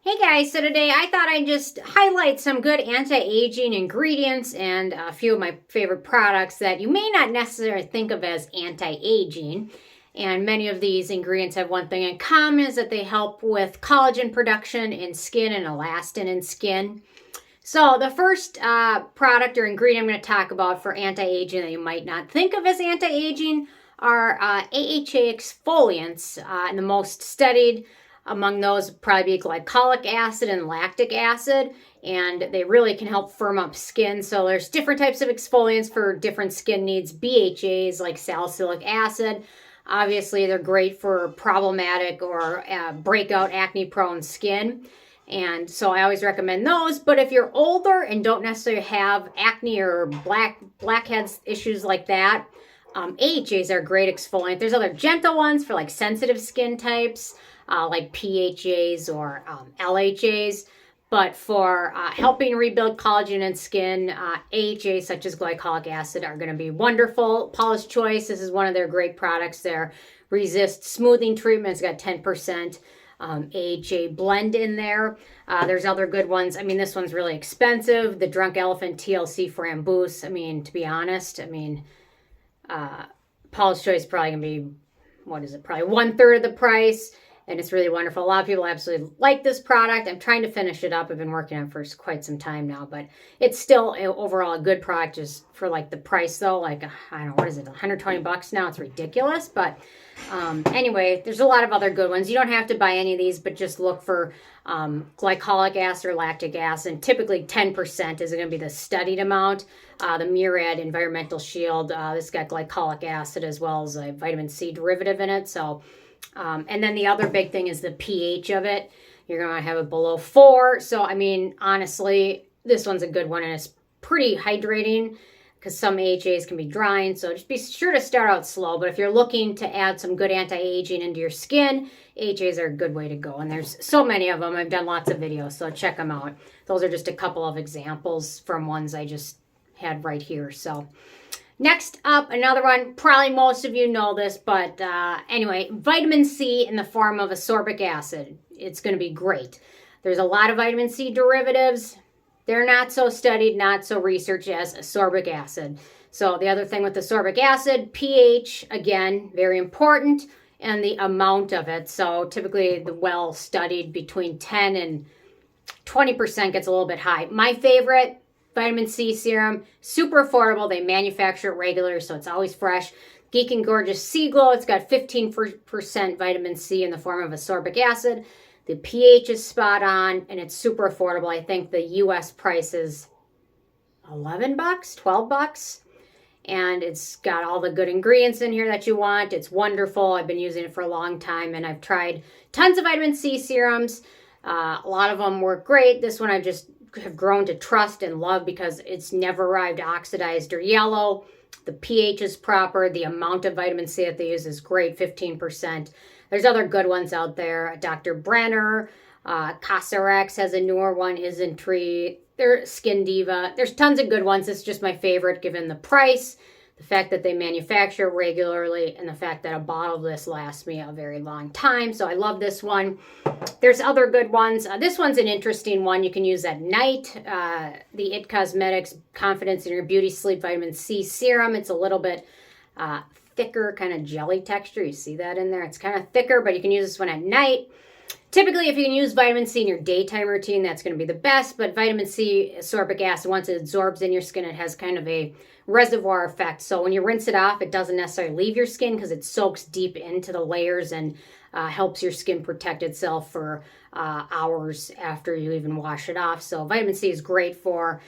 Hey guys, so today I thought I'd just highlight some good anti-aging ingredients and a few of my favorite products that you may not necessarily think of as anti-aging. And many of these ingredients have one thing in common, is that they help with collagen production in skin and elastin in skin. So the first product or ingredient I'm going to talk about for anti-aging that you might not think of as anti-aging are AHA exfoliants, and the most studied among those would probably be glycolic acid and lactic acid, and they really can help firm up skin. So there's different types of exfoliants for different skin needs. BHAs like salicylic acid, obviously they're great for problematic or breakout acne-prone skin. And so I always recommend those. But if you're older and don't necessarily have acne or blackheads issues like that, AHAs are a great exfoliant. There's other gentle ones for like sensitive skin types, like PHAs or LHAs. But for helping rebuild collagen in skin, AHAs such as glycolic acid are going to be wonderful. Paula's Choice, this is one of their great products. Their Resist Smoothing Treatment, it's got 10% AHA blend in there. There's other good ones. I mean, this one's really expensive. The Drunk Elephant TLC Framboos. I mean, to be honest, Paula's Choice is probably going to be, what is it, probably 1/3 of the price. And it's really wonderful. A lot of people absolutely like this product. I'm trying to finish it up. I've been working on it for quite some time now, but it's still overall a good product just for like the price though. Like, I don't know, what is it, 120 bucks now? It's ridiculous. But anyway, there's a lot of other good ones. You don't have to buy any of these, but just look for glycolic acid or lactic acid. And typically 10% is going to be the studied amount. The Murad Environmental Shield, this got glycolic acid as well as a vitamin C derivative in it. So and then the other big thing is the pH of it. You're going to have it below 4. So, I mean, honestly, this one's a good one, and it's pretty hydrating because some AHAs can be drying. So just be sure to start out slow. But if you're looking to add some good anti-aging into your skin, AHAs are a good way to go. And there's so many of them. I've done lots of videos, so check them out. Those are just a couple of examples from ones I just had right here. So next up, another one, probably most of you know this, but anyway, vitamin C in the form of ascorbic acid. It's going to be great. There's a lot of vitamin C derivatives. They're not so studied, not so researched as ascorbic acid. So the other thing with ascorbic acid, pH, again, very important, and the amount of it. So typically the well-studied between 10 and 20% gets a little bit high. My favorite, vitamin C serum, super affordable. They manufacture it regularly, so it's always fresh. Geek and Gorgeous Sea Glow, it's got 15% vitamin C in the form of ascorbic acid. The pH is spot on, and it's super affordable. I think the U.S. price is 11 bucks, 12 bucks. And it's got all the good ingredients in here that you want. It's wonderful. I've been using it for a long time, and I've tried tons of vitamin C serums. A lot of them work great. This one I just have grown to trust and love because it's never arrived oxidized or yellow. The pH is proper. The amount of vitamin C that they use is great, 15%. There's other good ones out there. Dr. Brenner, Cosrx has a newer one, Isntree, there's Skin Diva. There's tons of good ones. It's just my favorite given the price, the fact that they manufacture regularly, and the fact that a bottle of this lasts me a very long time. So I love this one. There's other good ones. This one's an interesting one. You can use at night. The IT Cosmetics Confidence in Your Beauty Sleep Vitamin C Serum. It's a little bit thicker, kind of jelly texture. You see that in there? It's kind of thicker, but you can use this one at night. Typically, if you can use vitamin C in your daytime routine, that's going to be the best. But vitamin C, ascorbic acid, once it absorbs in your skin, it has kind of a reservoir effect. So when you rinse it off, it doesn't necessarily leave your skin because it soaks deep into the layers and helps your skin protect itself for hours after you even wash it off. So vitamin C is great for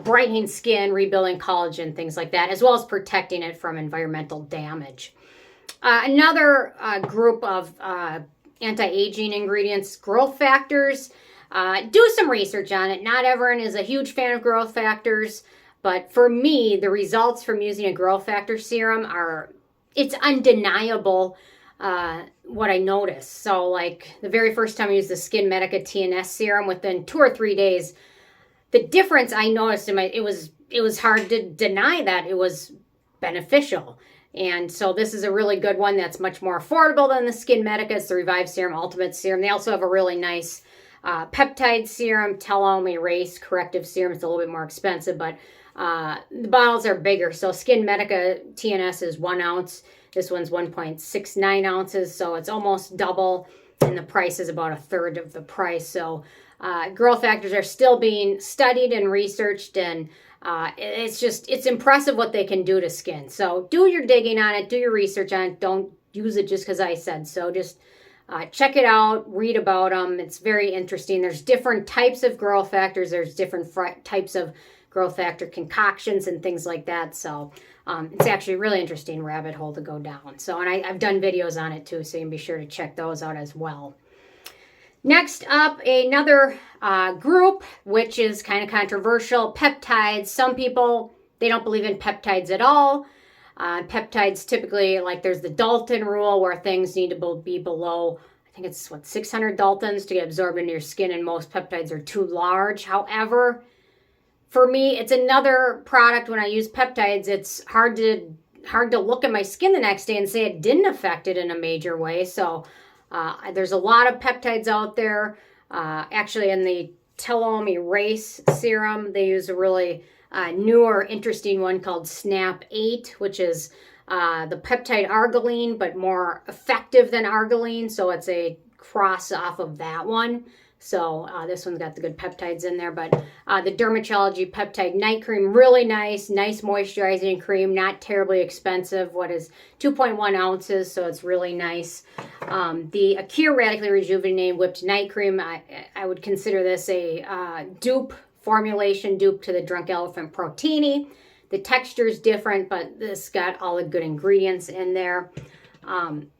brightening skin, rebuilding collagen, things like that, as well as protecting it from environmental damage. Another group of anti-aging ingredients, growth factors. Do some research on it. Not everyone is a huge fan of growth factors, but for me, the results from using a growth factor serum it's undeniable what I noticed. So like the very first time I used the Skin Medica TNS serum, within 2 or 3 days, the difference I noticed it was hard to deny that it was beneficial. And so this is a really good one that's much more affordable than the Skin Medica. It's the Reviv Serum Ultimate Serum. They also have a really nice Peptide serum, TelomErase corrective serum. It's a little bit more expensive, but the bottles are bigger. So Skin Medica TNS is 1 ounce. This one's 1.69 ounces, so it's almost double, and the price is about 1/3 of the price. So growth factors are still being studied and researched, and it's impressive what they can do to skin. So do your digging on it, do your research on it. Don't use it just because I said so. Just check it out, read about them. It's very interesting. There's different types of growth factors. There's different types of growth factor concoctions and things like that. So it's actually a really interesting rabbit hole to go down. So, and I've done videos on it too, so you can be sure to check those out as well. Next up, another group, which is kind of controversial, peptides. Some people, they don't believe in peptides at all. Peptides typically, like there's the Dalton rule where things need to be below, I think it's 600 Daltons to get absorbed into your skin, and most peptides are too large. However, for me, it's another product. When I use peptides, it's hard to look at my skin the next day and say it didn't affect it in a major way. So there's a lot of peptides out there. Actually, in the TelomErase serum, they use a really newer, interesting one called Snap 8, which is the peptide arginine, but more effective than arginine. So it's a cross off of that one. So this one's got the good peptides in there. But the DRMTLGY Peptide Night Cream, really nice moisturizing cream, not terribly expensive. What is 2.1 ounces, so it's really nice. The Acure Radically Rejuvenating Whipped Night Cream, I would consider this a dupe formulation, dupe to the Drunk Elephant Protini. The texture is different, but this got all the good ingredients in there.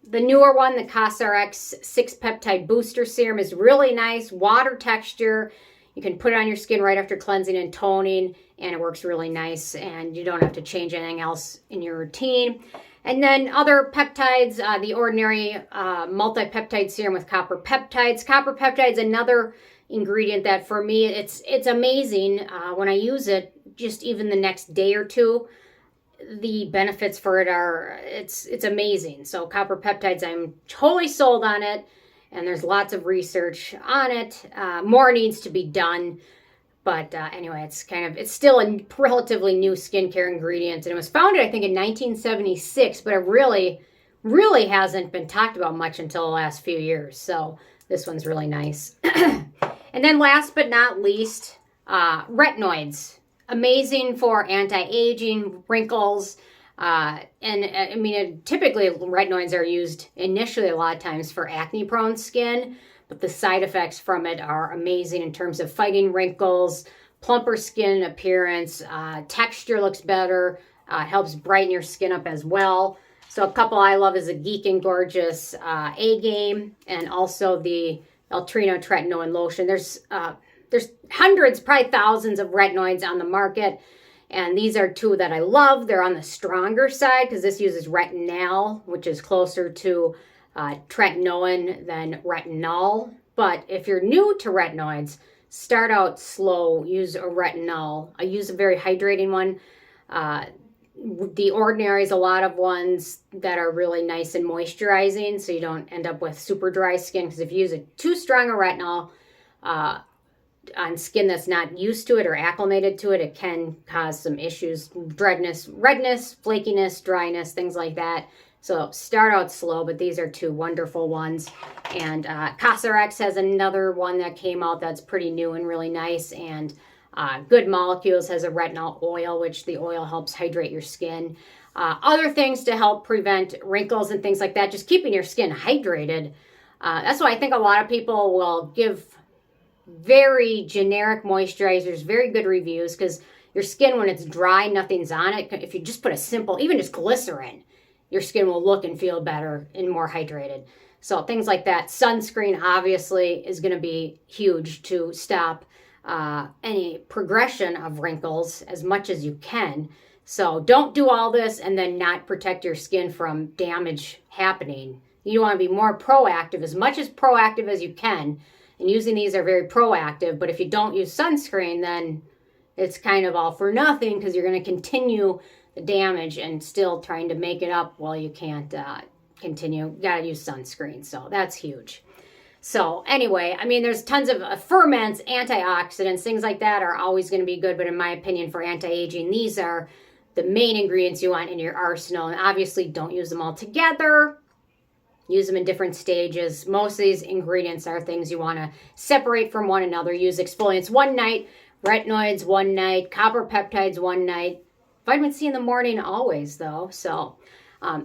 The newer one, the CosRx 6 Peptide Booster Serum, is really nice, water texture. You can put it on your skin right after cleansing and toning, and it works really nice, and you don't have to change anything else in your routine. And then other peptides, the ordinary multi-peptide serum with copper peptides. Copper peptides, another ingredient that for me, it's amazing. When I use it, just even the next day or two, the benefits for it are, it's amazing. So copper peptides, I'm totally sold on it, and there's lots of research on it. More needs to be done, but anyway, it's still a relatively new skincare ingredient, and it was founded, I think, in 1976, but it really hasn't been talked about much until the last few years. So this one's really nice. And then last but not least, retinoids. Amazing for anti-aging, wrinkles, and I mean, typically retinoids are used initially a lot of times for acne-prone skin, but the side effects from it are amazing in terms of fighting wrinkles, plumper skin appearance, texture looks better, helps brighten your skin up as well. So a couple I love is the Geek and Gorgeous A-Game, and also the Altrino Tretinoin Lotion. There's hundreds, probably thousands of retinoids on the market, and these are two that I love. They're on the stronger side because this uses retinol, which is closer to tretinoin than retinol. But if you're new to retinoids, start out slow, use a retinol. I use a very hydrating one. The Ordinary is a lot of ones that are really nice and moisturizing, so you don't end up with super dry skin, because if you use too strong a retinol on skin that's not used to it or acclimated to it, it can cause some issues, redness, flakiness, dryness, things like that. So start out slow, but these are two wonderful ones. And CosRx has another one that came out that's pretty new and really nice. And Good Molecules has a retinol oil, which the oil helps hydrate your skin. Other things to help prevent wrinkles and things like that, just keeping your skin hydrated. That's why I think a lot of people will give very generic moisturizers very good reviews, because your skin, when it's dry, nothing's on it. If you just put a simple, even just glycerin, your skin will look and feel better and more hydrated. So things like that. Sunscreen obviously is going to be huge to stop any progression of wrinkles as much as you can. So don't do all this and then not protect your skin from damage happening. You want to be more proactive, as much as proactive as you can. And using these are very proactive, but if you don't use sunscreen, then it's kind of all for nothing, because you're going to continue the damage and still trying to make it up while you can't continue. You got to use sunscreen, so that's huge. So anyway, I mean, there's tons of ferments, antioxidants, things like that are always going to be good. But in my opinion, for anti-aging, these are the main ingredients you want in your arsenal. And obviously, don't use them all together. Use them in different stages. Most of these ingredients are things you want to separate from one another. Use exfoliants one night, retinoids one night, copper peptides one night, vitamin C in the morning always, though. So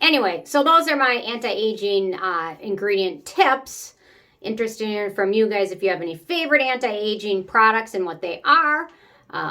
anyway, so those are my anti-aging ingredient tips. Interested in hearing from you guys if you have any favorite anti-aging products and what they are.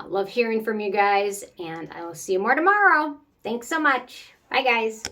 Love hearing from you guys, and I will see you more tomorrow. Thanks so much. Bye, guys.